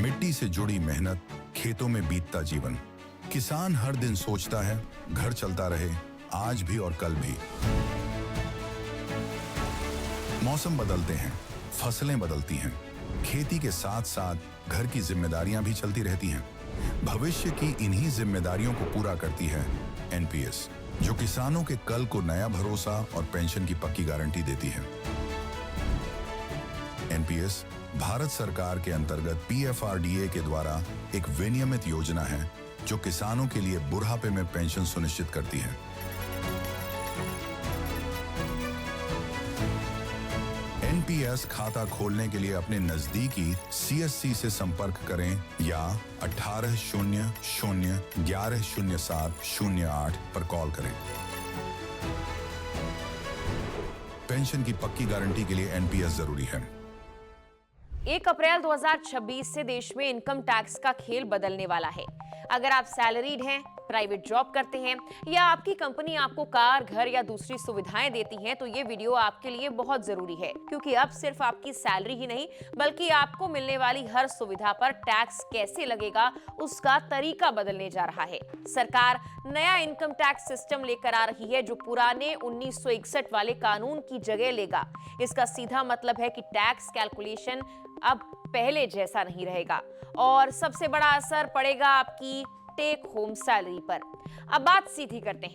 मिट्टी से जुड़ी मेहनत, खेतों में बीतता जीवन। किसान हर दिन सोचता है घर चलता रहे, आज भी और कल भी। मौसम बदलते हैं, फसलें बदलती हैं, खेती के साथ साथ घर की जिम्मेदारियां भी चलती रहती हैं। भविष्य की इन्हीं जिम्मेदारियों को पूरा करती है एनपीएस, जो किसानों के कल को नया भरोसा और पेंशन की पक्की गारंटी देती है। एनपीएस भारत सरकार के अंतर्गत पीएफआरडीए के द्वारा एक विनियमित योजना है जो किसानों के लिए बुढ़ापे में पेंशन सुनिश्चित करती है। एनपीएस खाता खोलने के लिए अपने नजदीकी सीएससी से संपर्क करें या 1800-1107-08 पर कॉल करें। पेंशन की पक्की गारंटी के लिए एनपीएस जरूरी है। 1 अप्रैल 2026 से देश में इनकम टैक्स का खेल बदलने वाला है। अगर आप सैलरीड हैं, प्राइवेट जॉब करते हैं या आपकी कंपनी आपको कार, घर या दूसरी सुविधाएं देती हैं, तो ये वीडियो आपके लिए बहुत जरूरी है, क्योंकि अब सिर्फ आपकी सैलरी ही नहीं बल्कि आपको मिलने वाली हर सुविधा पर टैक्स कैसे लगेगा उसका तरीका बदलने जा रहा है। सरकार नया इनकम टैक्स सिस्टम लेकर आ रही है जो पुराने 1961 वाले कानून की जगह लेगा। इसका सीधा मतलब है कि टैक्स कैलकुलेशन अब पहले जैसा नहीं रहेगा और सबसे बड़ा असर पड़ेगा आपकी टेक होम सैलरी पर। अब बात सीधी करते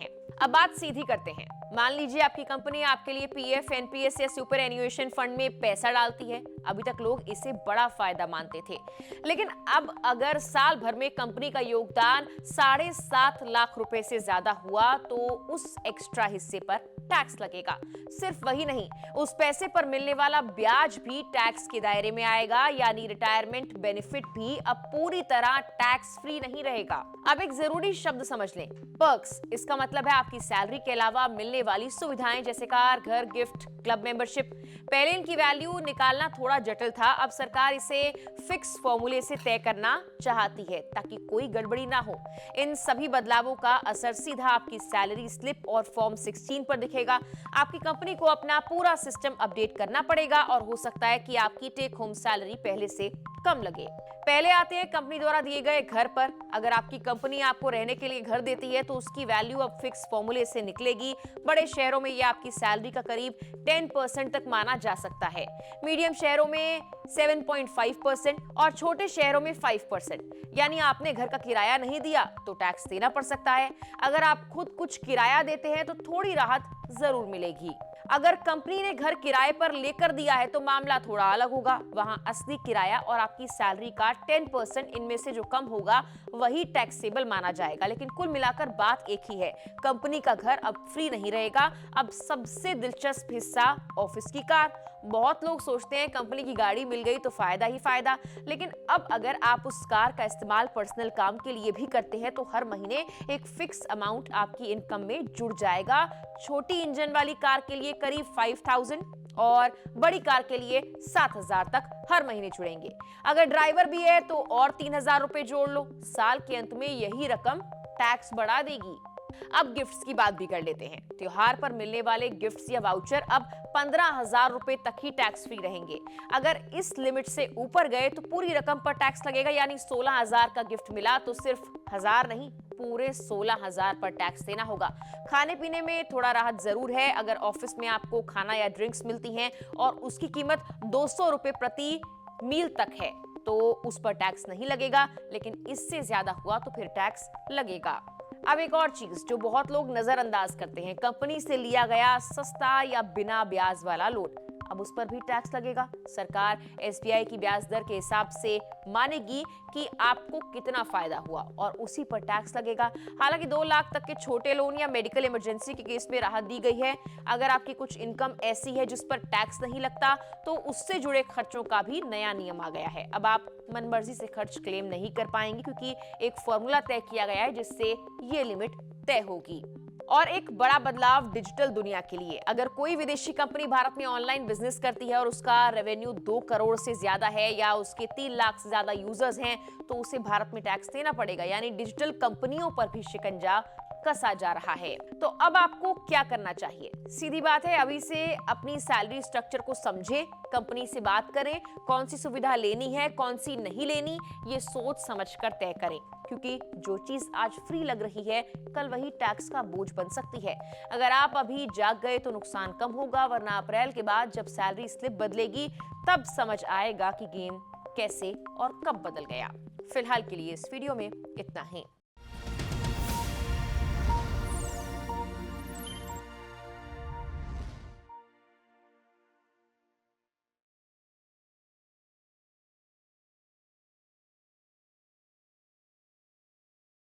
हैं। मान लीजिए आपकी कंपनी आपके लिए पीएफ, एनपीएस या सुपर एन्युएशन फंड में पैसा डालती है। अभी तक लोग इसे बड़ा फायदा मानते थे, लेकिन अब अगर साल भर में कंपनी का योगदान 7.5 लाख रुपए से ज्यादा हुआ तो उस एक्स्ट्रा हिस्से पर टैक्स लगेगा। सिर्फ वही नहीं, उस पैसे पर मिलने वाला ब्याज भी टैक्स के दायरे में आएगा, यानी रिटायरमेंट बेनिफिट भी अब पूरी तरह टैक्स फ्री नहीं रहेगा। अब एक जरूरी शब्द समझ लें, पर्क्स। इसका मतलब है आपकी सैलरी के अलावा मिलने वाली सुविधाएं जैसे कार, घर, गिफ्ट, क्लब मेंबरशिप। पहले इनकी वैल्यू निकालना थोड़ा जटिल था, अब सरकार इसे फिक्स फॉर्मूले से तय करना चाहती है ताकि कोई गड़बड़ी ना हो। इन सभी बदलावों का असर सीधा आपकी सैलरी स्लिप और फॉर्म 16 पर दिखेगा। आपकी कंपनी को अपना पूरा सिस्टम अपडेट करना पड़ेगा और हो सकता है कि आपकी टेक होम सैलरी पहले से कम लगे। पहले आते हैं कंपनी द्वारा दिए गए घर पर। अगर आपकी कंपनी आपको रहने के लिए घर देती है तो उसकी वैल्यू अब फिक्स फॉर्मूले से निकलेगी। बड़े शहरों में यह आपकी सैलरी का करीब 10% तक माना जा सकता है, मीडियम शहरों में 7.5% और छोटे शहरों में 5%। यानी आपने घर का किराया नहीं दिया तो टैक्स देना पड़ सकता है। अगर आप खुद कुछ किराया देते हैं तो थोड़ी राहत जरूर मिलेगी। अगर कंपनी ने घर किराए पर लेकर दिया है तो मामला थोड़ा अलग होगा। वहां असली किराया और आपकी सैलरी का 10% इनमें से जो कम होगा वही टैक्सेबल माना जाएगा। लेकिन कुल मिलाकर बात एक ही है, कंपनी का घर अब फ्री नहीं रहेगा। अब सबसे दिलचस्प हिस्सा, ऑफिस की कार। बहुत लोग सोचते हैं कंपनी की गाड़ी मिल गई तो फायदा ही फायदा, लेकिन अब अगर आप उस कार का इस्तेमाल पर्सनल काम के लिए भी करते हैं तो हर महीने एक फिक्स अमाउंट आपकी इनकम में जुड़ जाएगा। छोटी इंजन वाली कार के लिए करीब 5,000 और बड़ी कार के लिए 7,000 तक हर महीने जुड़ेंगे। अगर ड्राइवर भी है तो और 3,000 रुपए जोड़ लो। साल के अंत में यही रकम टैक्स बढ़ा देगी। अब गिफ्ट्स की बात भी कर लेते हैं। त्योहार पर मिलने वाले गिफ्ट्स या वाउचर अब 15,000 रुपए तक ही टैक्स फ्री रहेंगे। अगर इस लिमिट से ऊपर गए तो पूरी रकम पर टैक्स लगेगा, यानी 16,000 का गिफ्ट मिला तो सिर्फ 1,000 नहीं, पूरे 16,000 पर टैक्स देना होगा। खाने पीने में थोड़ा राहत जरूर है। अगर ऑफिस में आपको खाना या ड्रिंक्स मिलती हैं और उसकी कीमत 200 रुपए प्रति मील तक है तो उस पर टैक्स नहीं लगेगा, लेकिन इससे ज्यादा हुआ तो फिर टैक्स लगेगा। अब एक और चीज जो बहुत लोग नजरअंदाज करते हैं, कंपनी से लिया गया सस्ता या बिना ब्याज वाला लोन, अब उस पर भी टैक्स लगेगा। सरकार एसबीआई की ब्याज दर के हिसाब से मानेगी कि आपको कितना फायदा हुआ और उसी पर टैक्स लगेगा। हालांकि 2 लाख तक के छोटे लोन या मेडिकल इमरजेंसी के केस में राहत दी गई है। अगर आपकी कुछ इनकम ऐसी है जिस पर टैक्स नहीं लगता तो उससे जुड़े खर्चों का भी नया नियम आ गया है। अब आप मनमर्जी से खर्च क्लेम नहीं कर पाएंगे क्योंकि एक फॉर्मूला तय किया गया है जिससे ये लिमिट तय होगी। और एक बड़ा बदलाव डिजिटल दुनिया के लिए। अगर कोई विदेशी कंपनी भारत में ऑनलाइन बिजनेस करती है और उसका रेवेन्यू 2 करोड़ से ज्यादा है या उसके 3 लाख से ज्यादा यूजर्स हैं तो उसे भारत में टैक्स देना पड़ेगा। यानी डिजिटल कंपनियों पर भी शिकंजा कसा जा रहा है। तो अब आपको क्या करना चाहिए? सीधी बात है, अभी से अपनी सैलरी स्ट्रक्चर को समझें, कंपनी से बात करें, कौन सी सुविधा लेनी है, कौन सी नहीं लेनी, ये सोच समझकर तय करें, क्योंकि जो चीज आज फ्री लग रही है कल वही टैक्स का बोझ बन सकती है। अगर आप अभी जाग गए तो नुकसान कम होगा, वरना अप्रैल के बाद जब सैलरी स्लिप बदलेगी तब समझ आएगा कि गेम कैसे और कब बदल गया। फिलहाल के लिए इस वीडियो में इतना ही।